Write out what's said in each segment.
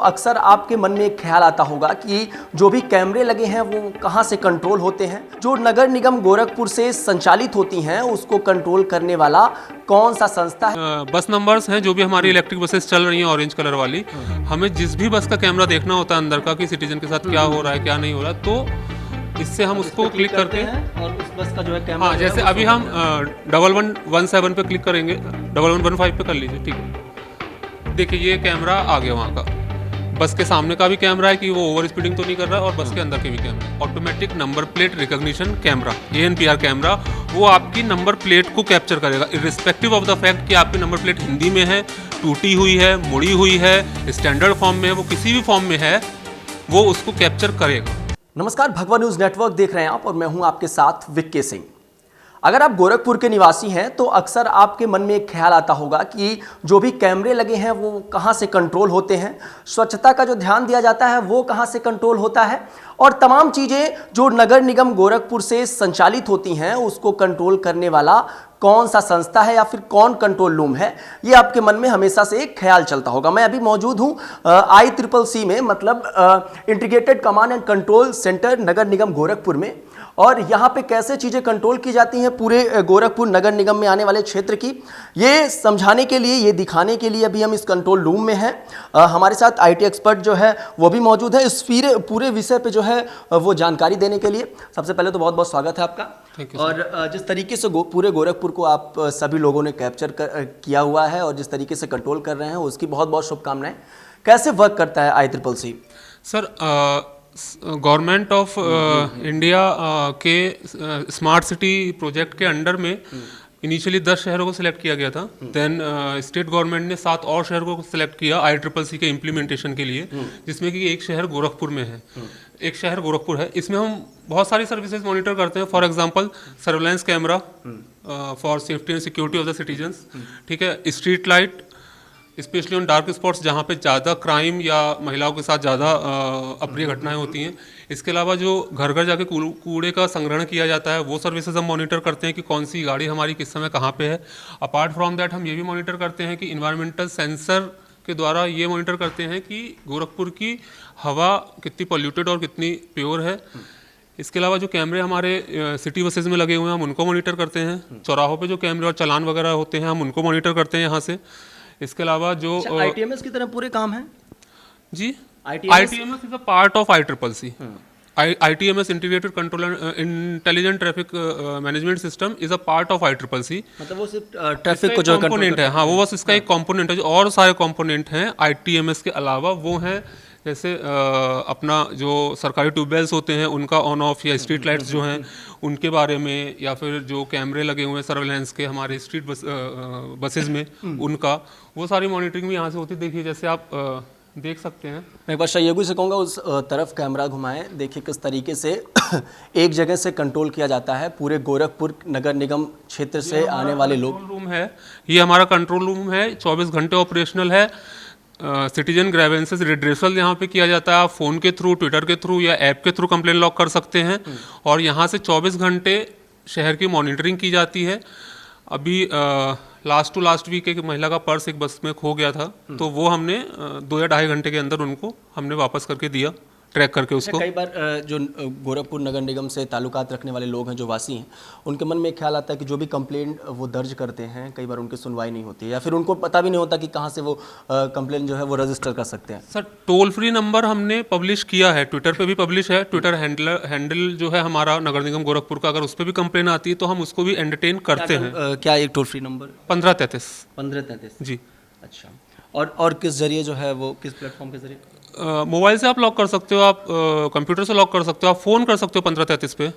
अक्सर आपके मन में एक ख्याल आता होगा कि जो भी कैमरे लगे हैं वो कहां से कंट्रोल होते हैं। जो नगर निगम गोरखपुर से संचालित होती हैं उसको कंट्रोल करने वाला कौन सा संस्था है। बस नंबर्स हैं जो भी हमारी इलेक्ट्रिक बसेस चल रही हैं ऑरेंज कलर वाली, हमें जिस भी बस का कैमरा देखना होता है अंदर का कि सिटीजन के साथ क्या हो रहा है क्या नहीं हो रहा, तो इससे हम उसको क्लिक करके हैं और उस बस का जो है कैमरा हाँ, जैसे अभी हम 1117 पे क्लिक करेंगे, 1115 पे कर लीजिए, ठीक है। देखिए ये कैमरा आ गया वहाँ का, बस के सामने का भी कैमरा है कि वो ओवर स्पीडिंग तो नहीं कर रहा है, और बस के अंदर के भी camera. Automatic number plate recognition camera, ANPR camera, वो आपकी नंबर प्लेट को कैप्चर करेगा इर्रिस्पेक्टिव ऑफ द फैक्ट कि आपकी नंबर प्लेट हिंदी में है, टूटी हुई है, मुड़ी हुई है, स्टैंडर्ड फॉर्म में है, वो किसी भी फॉर्म में है, वो उसको कैप्चर करेगा। नमस्कार, भगवा न्यूज नेटवर्क देख रहे हैं आप और मैं हूं आपके साथ विक्की सिंह। अगर आप गोरखपुर के निवासी हैं तो अक्सर आपके मन में एक ख्याल आता होगा कि जो भी कैमरे लगे हैं वो कहां से कंट्रोल होते हैं, स्वच्छता का जो ध्यान दिया जाता है वो कहां से कंट्रोल होता है, और तमाम चीज़ें जो नगर निगम गोरखपुर से संचालित होती हैं उसको कंट्रोल करने वाला कौन सा संस्था है या फिर कौन कंट्रोल रूम है, ये आपके मन में हमेशा से एक ख्याल चलता होगा। मैं अभी मौजूद हूँ ICCC में, मतलब integrated command and control centre नगर निगम गोरखपुर में, और यहाँ पे कैसे चीज़ें कंट्रोल की जाती हैं पूरे गोरखपुर नगर निगम में आने वाले क्षेत्र की, ये समझाने के लिए, ये दिखाने के लिए अभी हम इस कंट्रोल रूम में हैं। हमारे साथ IT एक्सपर्ट जो है वो भी मौजूद है इस पूरे विषय पे जो है वो जानकारी देने के लिए। सबसे पहले तो बहुत बहुत स्वागत है आपका। और जिस तरीके से पूरे गोरखपुर को आप सभी लोगों ने कैप्चर किया हुआ है और जिस तरीके से कंट्रोल कर रहे हैं उसकी बहुत बहुत शुभकामनाएं। कैसे वर्क करता है ICCC? Sir, government of India के स्मार्ट सिटी प्रोजेक्ट के अंडर में इनिशियली 10 शहरों को सिलेक्ट किया गया था। देन स्टेट गवर्नमेंट ने 7 और शहरों को सिलेक्ट किया ICCC के इम्प्लीमेंटेशन के लिए, जिसमें कि एक शहर गोरखपुर में है, एक शहर गोरखपुर है। इसमें हम बहुत सारी सर्विसेज मॉनिटर करते हैं। For example surveillance camera for safety and security of the citizens, ठीक है। Street light specially on dark spots जहाँ पे ज़्यादा क्राइम या महिलाओं के साथ ज़्यादा अप्रिय घटनाएं होती हैं। इसके अलावा जो घर घर जाके कूड़े का संग्रहण किया जाता है वो सर्विसेज हम मॉनिटर करते हैं कि कौन सी गाड़ी हमारी किस समय कहाँ पे है। अपार्ट फ्रॉम दैट हम ये भी मॉनिटर करते हैं कि इन्वायरमेंटल सेंसर के द्वारा ये मॉनिटर करते हैं कि गोरखपुर की हवा कितनी पॉल्यूटेड और कितनी प्योर है। इसके अलावा जो कैमरे हमारे सिटी बसेज में लगे हुए हैं हम उनको मॉनिटर करते हैं। चौराहों पे जो कैमरे और चालान वगैरह होते हैं हम उनको मॉनिटर करते हैं यहाँ से। इसके अलावा जो ITMS की तरह पूरे काम है जी, ITMS is a part of ICCC। ITMS integrated control intelligent traffic management system is a part of ICCC। मतलब वो सिर्फ ट्रैफिक को जो कंपोनेंट है, हाँ वो बस इसका एक कंपोनेंट है। जो और सारे कंपोनेंट हैं ITMS के अलावा वो हैं जैसे अपना जो सरकारी ट्यूबवेल्स होते हैं उनका ऑन ऑफ, या स्ट्रीट लाइट्स जो हैं उनके बारे में, या फिर जो कैमरे लगे हुए हैं सर्वेलेंस के हमारे स्ट्रीट बसेज में उनका, वो सारी मॉनिटरिंग भी यहाँ से होती है। देखिए जैसे आप देख सकते हैं। मैं एक बार शैयगू से कहूँगा उस तरफ कैमरा घुमाएं, देखिए किस तरीके से एक जगह से कंट्रोल किया जाता है पूरे गोरखपुर नगर निगम क्षेत्र से आने वाले लोग। रूम है, ये हमारा कंट्रोल रूम है, 24 घंटे ऑपरेशनल है। सिटीजन ग्रेवेंसेस रिड्रेसल यहाँ पे किया जाता है। आप फ़ोन के थ्रू, ट्विटर के थ्रू या ऐप के थ्रू कंप्लेन लॉक कर सकते हैं, और यहाँ से 24 घंटे शहर की मॉनिटरिंग की जाती है। अभी लास्ट टू लास्ट वीक एक महिला का पर्स एक बस में खो गया था, तो वो हमने 2 या 2.5 घंटे के अंदर उनको हमने वापस करके दिया, ट्रैक करके उसको। कई बार जो गोरखपुर नगर निगम से ताल्लुकात रखने वाले लोग हैं, जो वासी हैं, उनके मन में एक ख्याल आता है कि जो भी कंप्लेंट वो दर्ज करते हैं कई बार उनकी सुनवाई नहीं होती है, या फिर उनको पता भी नहीं होता कि कहाँ से वो कंप्लेंट जो है वो रजिस्टर कर सकते हैं। सर, टोल फ्री नंबर हमने पब्लिश किया है, ट्विटर पे भी पब्लिश है। ट्विटर हैंडल जो है हमारा नगर निगम गोरखपुर का, अगर उस पर भी कंप्लेन आती है तो हम उसको भी एंटरटेन करते हैं। क्या एक टोल फ्री नंबर? 1533 जी। अच्छा, और किस जरिए जो है वो, किस प्लेटफॉर्म के जरिए? मोबाइल से आप लॉक कर सकते हो, आप कंप्यूटर से लॉक कर सकते हो, आप फ़ोन कर सकते हो 1533 पे।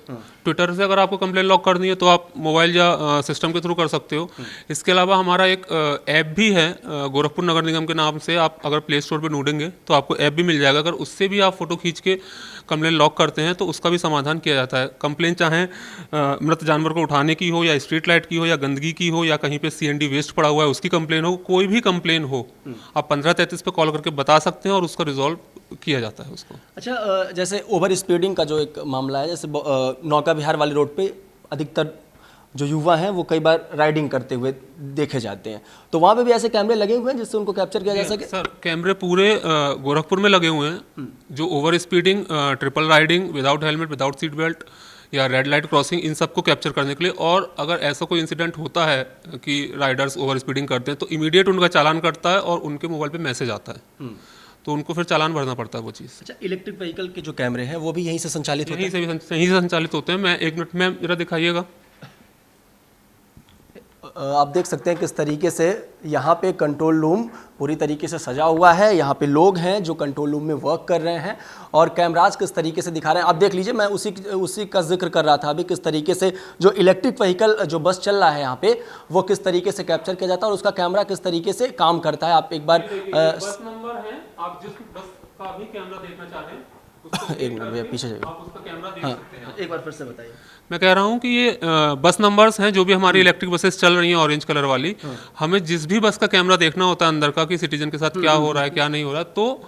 ट्विटर से अगर आपको कंप्लेन लॉक करनी है तो आप मोबाइल या सिस्टम के थ्रू कर सकते हो। इसके अलावा हमारा एक ऐप भी है गोरखपुर नगर निगम के नाम से, आप अगर प्ले स्टोर पे ढूंढेंगे तो आपको ऐप भी मिल जाएगा। अगर उससे भी आप फोटो खींच के कंप्लेन लॉक करते हैं तो उसका भी समाधान किया जाता है। कंप्लेन चाहे मृत जानवर को उठाने की हो, या स्ट्रीट लाइट की हो, या गंदगी की हो, या कहीं पे CND वेस्ट पड़ा हुआ है उसकी कंप्लेन हो, कोई भी कंप्लेन हो, आप 1533 पे कॉल करके बता सकते हैं और उसका रिजॉल्व किया जाता है उसको। अच्छा, जैसे ओवर स्पीडिंग का जो एक मामला है, जैसे नौका विहार वाली रोड पे अधिकतर जो युवा हैं वो कई बार राइडिंग करते हुए देखे जाते हैं, तो वहाँ पे भी ऐसे कैमरे लगे हुए हैं जिससे उनको कैप्चर किया जा सके? सर कैमरे पूरे गोरखपुर में लगे हुए हैं, जो over speeding, triple riding, without helmet, without seat belt या रेड लाइट क्रॉसिंग, इन सबको कैप्चर करने के लिए। और अगर ऐसा कोई इंसिडेंट होता है कि राइडर्स ओवर स्पीडिंग करते हैं तो इमीडिएट उनका चालान करता है और उनके मोबाइल पे मैसेज आता है, तो उनको फिर चालान भरना पड़ता है वो चीज़। अच्छा, इलेक्ट्रिक व्हीकल के जो कैमरे हैं वो भी यहीं से संचालित होते हैं? यहीं से संचालित होते हैं। मैं एक मिनट में जरा दिखाइएगा। आप देख सकते हैं किस तरीके से यहाँ पे कंट्रोल रूम पूरी तरीके से सजा हुआ है। यहाँ पे लोग हैं जो कंट्रोल रूम में वर्क कर रहे हैं और कैमराज किस तरीके से दिखा रहे हैं आप देख लीजिए। मैं उसी का जिक्र कर रहा था अभी, किस तरीके से जो इलेक्ट्रिक व्हीकल जो बस चल रहा है यहाँ पे वो किस तरीके से कैप्चर किया जाता है और उसका कैमरा किस तरीके से काम करता है। आप एक बार बस नंबर है, आप जिस बस का भी कैमरा देखना चाहें एक मिनट भैया पीछे जाइए, आप उसका कैमरा देख हाँ सकते हैं। एक बार फिर से बताइए। मैं कह रहा हूँ कि ये बस नंबर्स हैं जो भी हमारी इलेक्ट्रिक बसेस चल रही हैं ऑरेंज कलर वाली, हमें जिस भी बस का कैमरा देखना होता है अंदर का कि सिटीजन के साथ क्या हो रहा है क्या नहीं हो रहा, तो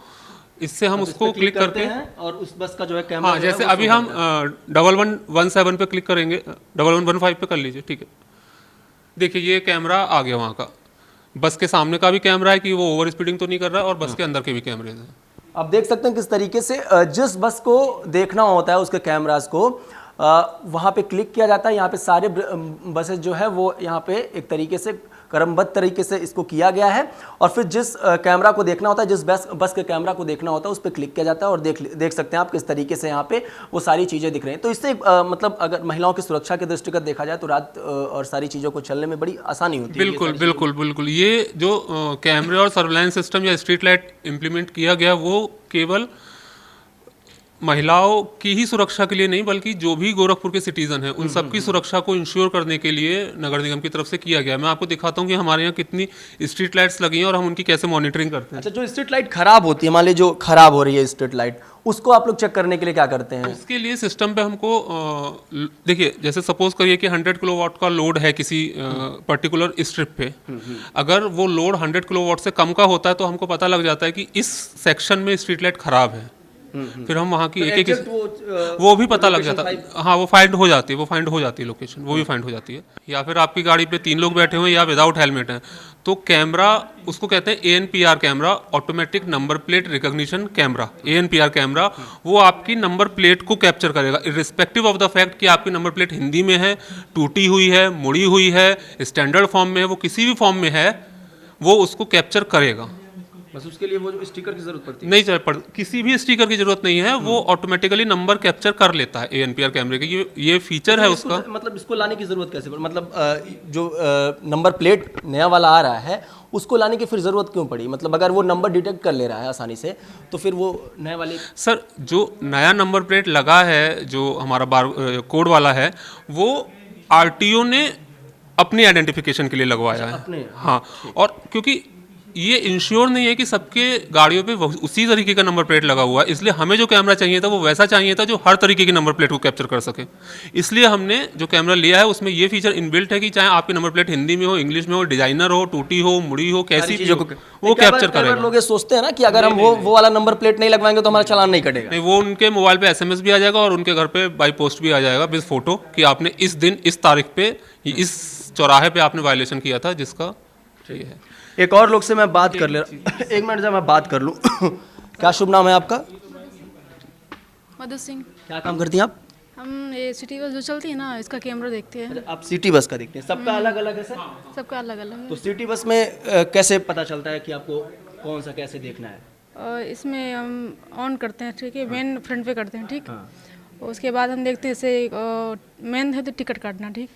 इससे हम उसको क्लिक करके हैं और उस बस का जो है कैमरा, हाँ, जैसे अभी हम 1117 पे क्लिक करेंगे, 1115 पे कर लीजिए, ठीक है। देखिए ये कैमरा आ गया वहाँ का, बस के सामने का भी कैमरा है कि वो ओवर स्पीडिंग तो नहीं कर रहा है और बस के अंदर के भी कैमरे हैं। आप देख सकते हैं किस तरीके से जिस बस को देखना होता है उसके कैमरास को वहाँ पे क्लिक किया जाता है। यहाँ पे सारे बसेस जो है वो यहाँ पे एक तरीके से क्रमबद्ध तरीके से इसको किया गया है और फिर जिस कैमरा को देखना होता है, जिस बस के कैमरा को देखना होता है उस पर क्लिक किया जाता है और देख सकते हैं आप किस तरीके से यहाँ पे वो सारी चीज़ें दिख रही हैं। तो इससे मतलब अगर महिलाओं की सुरक्षा के दृष्टिगत देखा जाए तो रात और सारी चीज़ों को चलने में बड़ी आसानी होती है। बिल्कुल बिल्कुल बिल्कुल। ये जो कैमरे और सर्वेलेंस सिस्टम या स्ट्रीट लाइट इम्प्लीमेंट किया गया वो केवल महिलाओं की ही सुरक्षा के लिए नहीं बल्कि जो भी गोरखपुर के सिटीजन हैं उन सबकी सुरक्षा को इंश्योर करने के लिए नगर निगम की तरफ से किया गया है। मैं आपको दिखाता हूँ कि हमारे यहाँ कितनी स्ट्रीट लाइट्स लगी हैं और हम उनकी कैसे मॉनिटरिंग करते हैं। अच्छा, जो स्ट्रीट लाइट खराब होती है, मान लीजिए जो खराब हो रही है स्ट्रीट लाइट, उसको आप लोग चेक करने के लिए क्या करते हैं? इसके लिए सिस्टम पे हमको देखिए, जैसे सपोज करिए कि 100 किलोवाट का लोड है किसी पर्टिकुलर स्ट्रिप पे, अगर वो लोड 100 किलोवाट से कम का होता है तो हमको पता लग जाता है कि इस सेक्शन में स्ट्रीट लाइट खराब है। फिर हम वहाँ की एक वो भी पता लग जाता है, हाँ वो फाइंड हो जाती है लोकेशन, वो भी फाइंड हो जाती है। या फिर आपकी गाड़ी पे 3 लोग बैठे हुए हैं या विदाउट हेलमेट हैं तो कैमरा, उसको कहते हैं ANPR camera, automatic number plate recognition camera, ANPR camera, वो आपकी नंबर प्लेट को कैप्चर करेगा इर्रिस्पेक्टिव ऑफ द फैक्ट कि आपकी नंबर प्लेट हिंदी में है, टूटी हुई है, मुड़ी हुई है, स्टैंडर्ड फॉर्म में है, वो किसी भी फॉर्म में है वो उसको कैप्चर करेगा। बस उसके लिए वो जो स्टिकर की जरूरत पड़ती है? नहीं, किसी भी स्टिकर की जरूरत नहीं है, वो ऑटोमेटिकली नंबर कैप्चर कर लेता है ANPR कैमरे के। ये फीचर है उसका। मतलब इसको लाने की जरूरत कैसे पड़ी? मतलब जो नंबर प्लेट नया वाला आ रहा है उसको लाने की फिर जरूरत क्यों पड़ी? मतलब अगर वो नंबर डिटेक्ट कर ले रहा है आसानी से तो फिर वो नए वाले, सर जो नया नंबर प्लेट लगा है जो हमारा बार कोड वाला है वो RTO ने अपनी आइडेंटिफिकेशन के लिए लगवाया है। हाँ, और क्योंकि ये इंश्योर नहीं है कि सबके गाड़ियों पे उसी तरीके का नंबर प्लेट लगा हुआ है, इसलिए हमें जो कैमरा चाहिए था वो वैसा चाहिए था जो हर तरीके की नंबर प्लेट को कैप्चर कर सके। इसलिए हमने जो कैमरा लिया है उसमें ये फीचर इनबिल्ट है कि चाहे आपकी नंबर प्लेट हिंदी में हो, इंग्लिश में हो, डिजाइनर हो, टूटी हो, मुड़ी हो, कैसी भी हो, वो कैप्चर करेगा। लोग ये सोचते हैं ना कि अगर हम वो वाला नंबर प्लेट नहीं लगवाएंगे तो हमारा चालान नहीं कटेगा। नहीं, वो उनके मोबाइल पे SMS भी आ जाएगा और उनके घर पे बाई पोस्ट भी आ जाएगा विद फोटो कि आपने इस दिन इस तारीख पे इस चौराहे पे आपने वायलेशन किया था, जिसका ये है। एक और लोग से मैं बात कर ले रहा एक मिनट जब मैं बात कर लूँ क्या शुभ नाम है आपका? मधु सिंह। क्या काम करती हैं आप? हम ये सिटी बस जो चलती है ना इसका कैमरा देखते हैं। आप सिटी बस का देखते हैं? सबका अलग अलग है सर? सबका अलग अलग है। तो सिटी बस में कैसे पता चलता है कि आपको कौन सा कैसे देखना है? इसमें हम ऑन करते हैं, ठीक है, मेन फ्रंट पे करते हैं, ठीक। उसके बाद हम देखते हैं जैसे मेन है तो टिकट काटना, ठीक,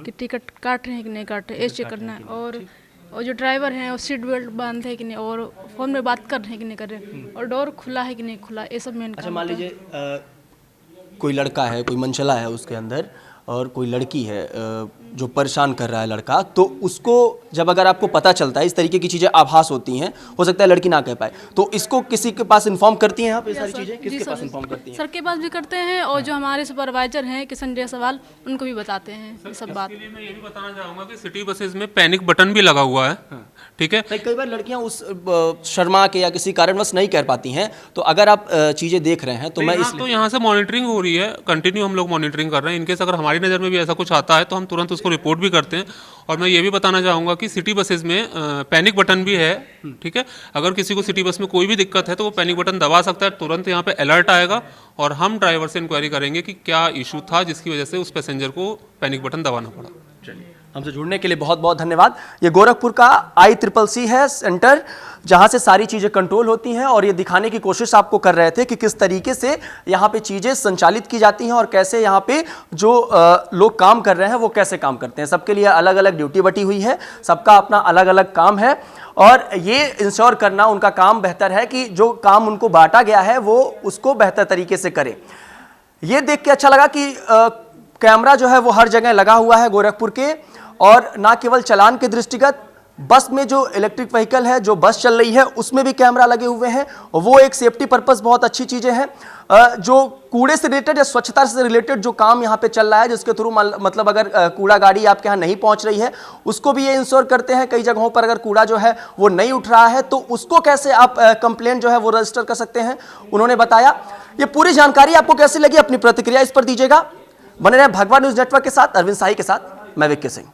कि टिकट काट रहे हैं कि नहीं काट रहे, चेक करना है। और जो ड्राइवर हैं वो सीट बेल्ट बांधे हैं कि नहीं, और फ़ोन में बात कर रहे हैं कि नहीं कर रहे, और डोर खुला है कि नहीं खुला, ये सब मेन। अच्छा, मान लीजिए कोई लड़का है, कोई मनचला है उसके अंदर और कोई लड़की है जो परेशान कर रहा है लड़का, तो उसको जब अगर आपको पता चलता है इस तरीके की चीज़ें आभास होती हैं, हो सकता है लड़की ना कह पाए, तो इसको किसी के पास इन्फॉर्म करती हैं आप? ये सारी चीज़ें किसके पास इन्फॉर्म करती हैं? सर के पास भी करते हैं और जो हमारे सुपरवाइजर हैं किशन जायसवाल उनको भी बताते हैं ये सब बात। मैं ये भी बताना चाहूँगा कि सिटी बसेस में पैनिक बटन भी लगा हुआ है, ठीक है। कई बार लड़कियां उस शर्मा के या किसी कारणवश नहीं कर पाती हैं, तो अगर आप चीज़ें देख रहे हैं तो मैं तो यहाँ से मॉनिटरिंग हो रही है, कंटिन्यू हम लोग मॉनिटरिंग कर रहे हैं। इनकेस अगर हमारी नज़र में भी ऐसा कुछ आता है तो हम तुरंत उसकी इसको रिपोर्ट भी करते हैं। और मैं ये भी बताना चाहूँगा कि सिटी बसेज में पैनिक बटन भी है, ठीक है। अगर किसी को सिटी बस में कोई भी दिक्कत है तो वो पैनिक बटन दबा सकता है, तुरंत यहाँ पे अलर्ट आएगा और हम ड्राइवर से इंक्वायरी करेंगे कि क्या इशू था जिसकी वजह से उस पैसेंजर को पैनिक बटन दबाना पड़ा। चलिए, हमसे जुड़ने के लिए बहुत बहुत धन्यवाद। ये गोरखपुर का ICCC है सेंटर, जहां से सारी चीज़ें कंट्रोल होती हैं और ये दिखाने की कोशिश आपको कर रहे थे कि किस तरीके से यहाँ पे चीज़ें संचालित की जाती हैं और कैसे यहाँ पे जो लोग काम कर रहे हैं वो कैसे काम करते हैं। सबके लिए अलग अलग ड्यूटी बटी हुई है, सबका अपना अलग अलग काम है और ये इंश्योर करना उनका काम बेहतर है कि जो काम उनको बांटा गया है वो उसको बेहतर तरीके से करें। ये देख के अच्छा लगा कि कैमरा जो है वो हर जगह लगा हुआ है गोरखपुर के, और ना केवल चालान के दृष्टिगत, बस में जो इलेक्ट्रिक व्हीकल है, जो बस चल रही है उसमें भी कैमरा लगे हुए हैं और वो एक सेफ्टी पर्पस बहुत अच्छी चीज़ें हैं। जो कूड़े से रिलेटेड या स्वच्छता से रिलेटेड जो काम यहाँ पे चल रहा है, जिसके थ्रू मतलब अगर कूड़ा गाड़ी आपके यहाँ नहीं पहुँच रही है उसको भी ये इंश्योर करते हैं। कई जगहों पर अगर कूड़ा जो है वो नहीं उठ रहा है तो उसको कैसे आप कंप्लेंट जो है वो रजिस्टर कर सकते हैं, उन्होंने बताया। ये पूरी जानकारी आपको कैसी लगी, अपनी प्रतिक्रिया इस पर दीजिएगा। बने रहे भगवा न्यूज़ नेटवर्क के साथ। अरविंद शाही के साथ मैं विक्की सिंह।